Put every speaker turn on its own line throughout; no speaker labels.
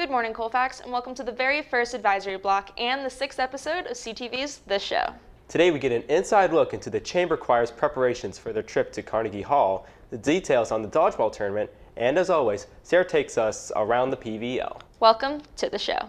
Good morning, Colfax, and welcome to the very first advisory block and the 6th episode of CTV's The Show.
Today we get an inside look into the Chamber Choir's preparations for their trip to Carnegie Hall, the details on the dodgeball tournament, and as always, Sara takes us around the PVL.
Welcome to the show.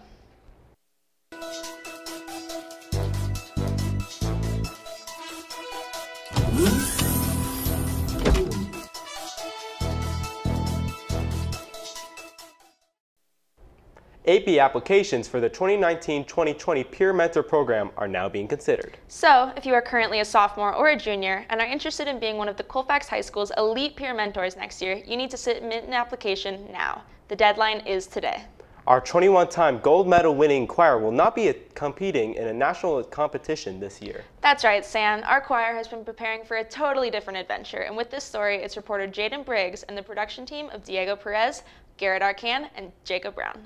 AP applications for the 2019-2020 Peer Mentor Program are now being considered.
So, if you are currently a sophomore or a junior and are interested in being one of the Colfax High School's elite peer mentors next year, you need to submit an application now. The deadline is today.
Our 21-time gold medal winning choir will not be competing in a national competition this year.
That's right, Sam. Our choir has been preparing for a totally different adventure, and with this story, it's reporter Jaden Briggs and the production team of Diego Perez, Garrett Arcan, and Jacob Brown.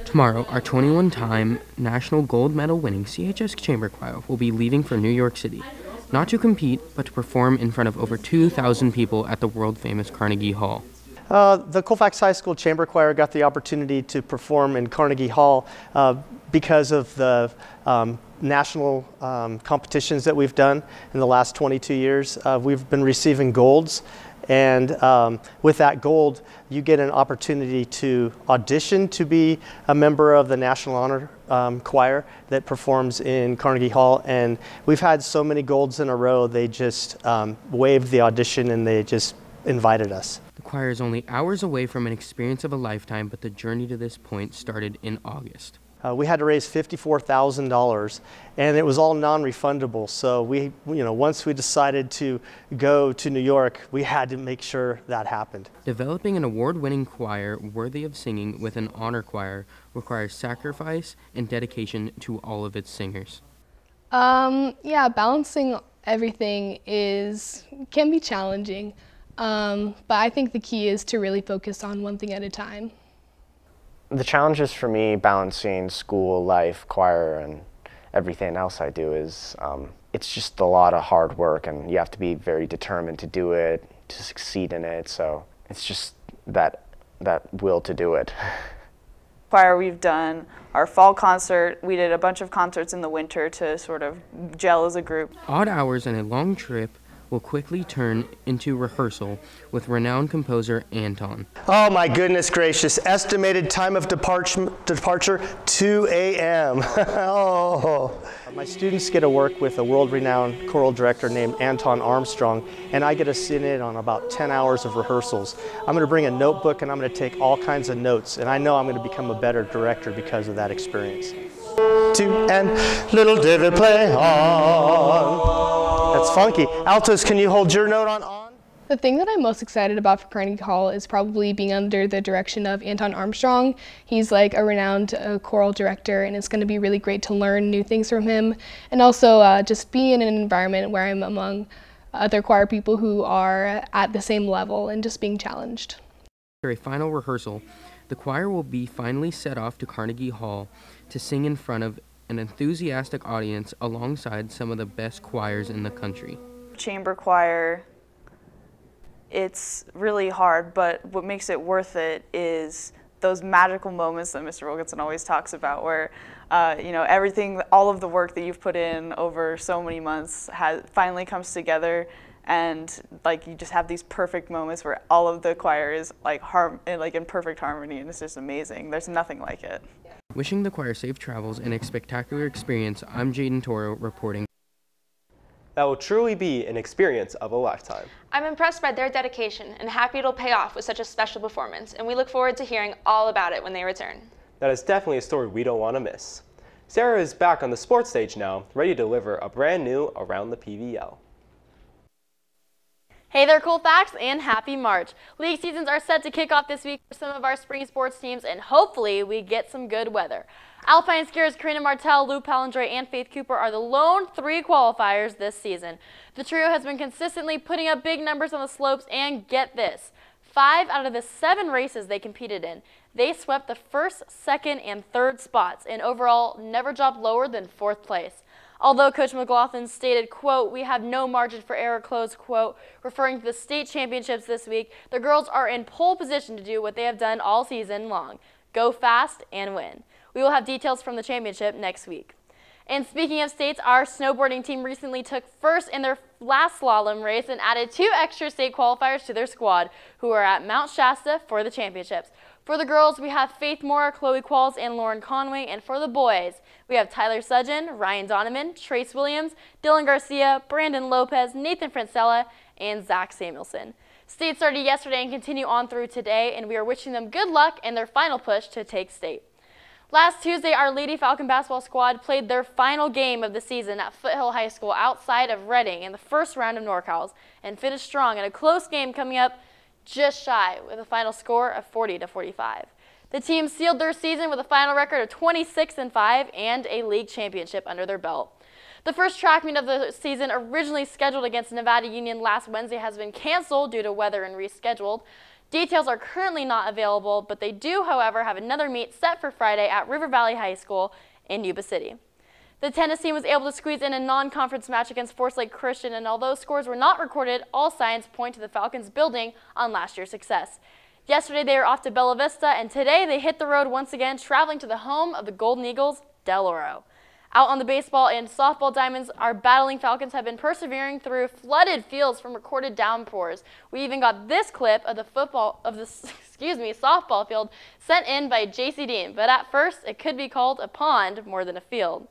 Tomorrow, our 21-time national gold medal winning CHS Chamber Choir will be leaving for New York City, not to compete, but to perform in front of over 2,000 people at the world-famous Carnegie Hall.
The Colfax High School Chamber Choir got the opportunity to perform in Carnegie Hall because of the national competitions that we've done in the last 22 years. We've been receiving golds, and with that gold, you get an opportunity to audition to be a member of the National Honor Choir that performs in Carnegie Hall. And we've had so many golds in a row, they just waived the audition and they just invited us.
The choir is only hours away from an experience of a lifetime, but the journey to this point started in August.
We had to raise $54,000, and it was all non-refundable. So once we decided to go to New York, we had to make sure that happened.
Developing an award-winning choir worthy of singing with an honor choir requires sacrifice and dedication to all of its singers.
Yeah, balancing everything can be challenging, but I think the key is to really focus on one thing at a time.
The challenges for me balancing school life, choir, and everything else I do is it's just a lot of hard work, and you have to be very determined to do it, to succeed in it. So it's just that will to do it.
Choir, we've done our fall concert. We did a bunch of concerts in the winter to sort of gel as a group.
Odd hours and a long trip will quickly turn into rehearsal with renowned composer Anton.
Oh my goodness gracious, estimated time of departure 2 a.m. Oh. My students get to work with a world-renowned choral director named Anton Armstrong, and I get to sit in on about 10 hours of rehearsals. I'm going to bring a notebook and I'm going to take all kinds of notes, and I know I'm going to become a better director because of that experience. 2 and little David play on. That's funky. Altos, can you hold your note on?
The thing that I'm most excited about for Carnegie Hall is probably being under the direction of Anton Armstrong. He's like a renowned choral director, and it's going to be really great to learn new things from him, and also just be in an environment where I'm among other choir people who are at the same level and just being challenged.
After a final rehearsal, the choir will be finally set off to Carnegie Hall to sing in front of an enthusiastic audience alongside some of the best choirs in the country.
Chamber choir, it's really hard, but what makes it worth it is those magical moments that Mr. Wilkinson always talks about, where everything, all of the work that you've put in over so many months finally comes together, and like you just have these perfect moments where all of the choir is like in perfect harmony, and it's just amazing. There's nothing like it.
Wishing the choir safe travels and a spectacular experience, I'm Jaden Toro reporting.
That will truly be an experience of a lifetime.
I'm impressed by their dedication and happy it'll pay off with such a special performance, and we look forward to hearing all about it when they return.
That is definitely a story we don't want to miss. Sara is back on the sports stage now, ready to deliver a brand new Around the PVL.
Hey there, Colfax, and happy March. League seasons are set to kick off this week for some of our spring sports teams, and hopefully we get some good weather. Alpine skiers Karina Martel, Lou Palindre, and Faith Cooper are the lone 3 qualifiers this season. The trio has been consistently putting up big numbers on the slopes, and get this, 5 out of the 7 races they competed in, they swept the 1st, 2nd, and 3rd spots, and overall never dropped lower than 4th place. Although Coach McLaughlin stated, quote, "We have no margin for error," close quote, referring to the state championships this week, the girls are in pole position to do what they have done all season long: go fast and win. We will have details from the championship next week. And speaking of states, our snowboarding team recently took first in their last slalom race and added 2 extra state qualifiers to their squad, who are at Mount Shasta for the championships. For the girls, we have Faith Moore, Chloe Qualls, and Lauren Conway. And for the boys, we have Tyler Sudgen, Ryan Donovan, Trace Williams, Dylan Garcia, Brandon Lopez, Nathan Francella, and Zach Samuelson. State started yesterday and continue on through today, and we are wishing them good luck in their final push to take state. Last Tuesday, our Lady Falcon basketball squad played their final game of the season at Foothill High School outside of Reading in the first round of NorCals and finished strong in a close game coming up just shy with a final score of 40-45. The team sealed their season with a final record of 26-5 and a league championship under their belt. The first track meet of the season, originally scheduled against Nevada Union last Wednesday, has been canceled due to weather and rescheduled. Details are currently not available, but they do, however, have another meet set for Friday at River Valley High School in Yuba City. The tennis team was able to squeeze in a non-conference match against Forest Lake Christian, and although scores were not recorded, all signs point to the Falcons building on last year's success. Yesterday they were off to Bella Vista, and today they hit the road once again, traveling to the home of the Golden Eagles, Del Oro. Out on the baseball and softball diamonds, our battling Falcons have been persevering through flooded fields from recorded downpours. We even got this clip of the softball field sent in by JC Dean, but at first it could be called a pond more than a field.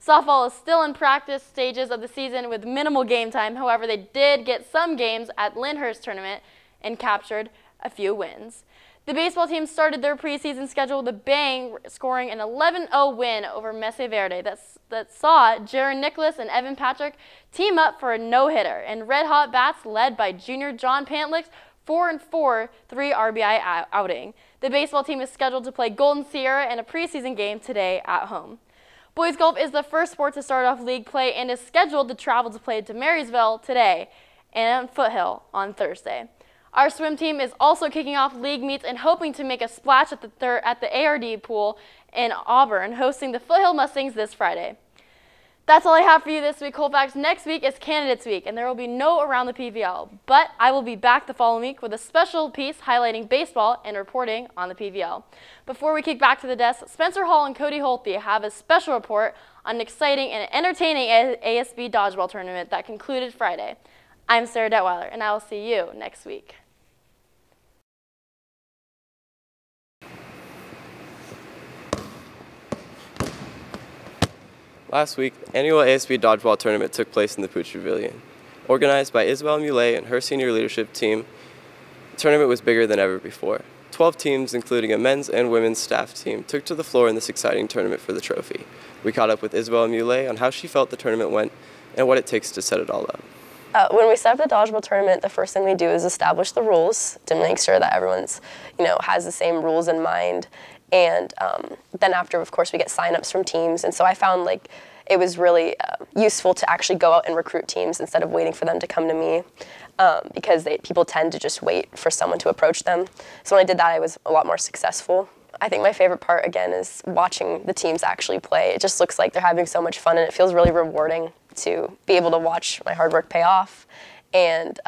Softball is still in practice stages of the season with minimal game time. However, they did get some games at Lyndhurst tournament and captured a few wins. The baseball team started their preseason schedule with a bang, scoring an 11-0 win over Mesa Verde that saw Jaron Nicholas and Evan Patrick team up for a no-hitter, and red-hot bats led by junior John Pantlick's 4-4 3 RBI outing. The baseball team is scheduled to play Golden Sierra in a preseason game today at home. Boys golf is the first sport to start off league play and is scheduled to travel to play to Marysville today and Foothill on Thursday. Our swim team is also kicking off league meets and hoping to make a splash at the ARD pool in Auburn, hosting the Foothill Mustangs this Friday. That's all I have for you this week, Colfax. Next week is Candidates Week, and there will be no Around the PVL. But I will be back the following week with a special piece highlighting baseball and reporting on the PVL. Before we kick back to the desk, Spencer Hall and Cody Holthy have a special report on an exciting and entertaining ASB dodgeball tournament that concluded Friday. I'm Sara Detwiler, and I will see you next week.
Last week, the annual ASB Dodgeball Tournament took place in the Pooch Pavilion. Organized by Isabel Muley and her senior leadership team, the tournament was bigger than ever before. 12 teams, including a men's and women's staff team, took to the floor in this exciting tournament for the trophy. We caught up with Isabel Muley on how she felt the tournament went and what it takes to set it all up.
When we set up the dodgeball tournament, the first thing we do is establish the rules to make sure that everyone's, has the same rules in mind. And then after, of course, we get signups from teams. And so I found it was really useful to actually go out and recruit teams instead of waiting for them to come to me, because people tend to just wait for someone to approach them. So when I did that, I was a lot more successful. I think my favorite part, again, is watching the teams actually play. It just looks like they're having so much fun, and it feels really rewarding to be able to watch my hard work pay off and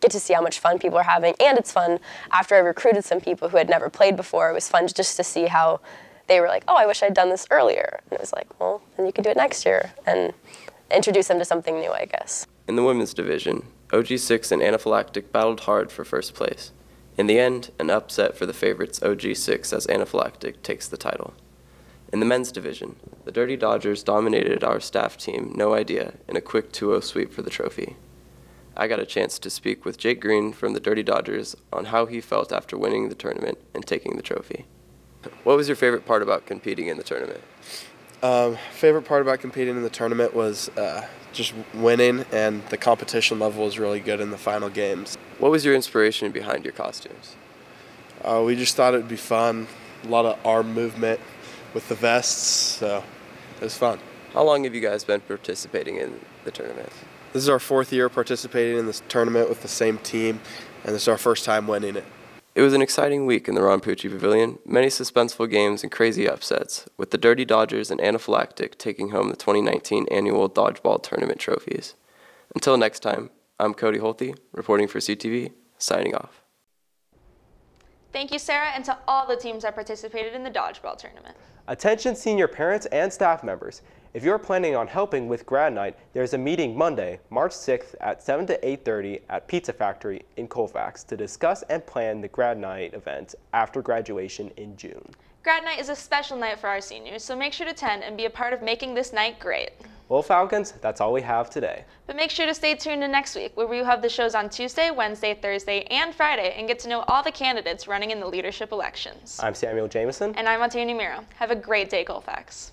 get to see how much fun people are having. And it's fun, after I recruited some people who had never played before, it was fun just to see how they were like, oh, I wish I'd done this earlier. And it was like, well, then you can do it next year, and introduce them to something new, I guess.
In the women's division, OG6 and Anaphylactic battled hard for first place. In the end, an upset for the favorites OG6 as Anaphylactic takes the title. In the men's division, the Dirty Dodgers dominated our staff team, No Idea, in a quick 2-0 sweep for the trophy. I got a chance to speak with Jake Green from the Dirty Dodgers on how he felt after winning the tournament and taking the trophy. What was your favorite part about competing in the tournament?
Favorite part about competing in the tournament was just winning, and the competition level was really good in the final games.
What was your inspiration behind your costumes?
We just thought it would be fun, a lot of arm movement with the vests, so it was fun.
How long have you guys been participating in the tournament?
This is our 4th year participating in this tournament with the same team, and this is our first time winning it.
It was an exciting week in the Ron Pucci Pavilion, many suspenseful games and crazy upsets, with the Dirty Dodgers and Anaphylactic taking home the 2019 annual Dodgeball Tournament trophies. Until next time, I'm Cody Holthy, reporting for CTV, signing off.
Thank you, Sara, and to all the teams that participated in the Dodgeball Tournament.
Attention senior parents and staff members. If you're planning on helping with grad night, there's a meeting Monday, March 6th at 7 to 8:30 at Pizza Factory in Colfax to discuss and plan the grad night event after graduation in June.
Grad night is a special night for our seniors, so make sure to attend and be a part of making this night great.
Well, Falcons, that's all we have today.
But make sure to stay tuned to next week, where we will have the shows on Tuesday, Wednesday, Thursday, and Friday, and get to know all the candidates running in the leadership elections.
I'm Samuel Jamieson.
And I'm Autania Mierow. Have a great day, Colfax.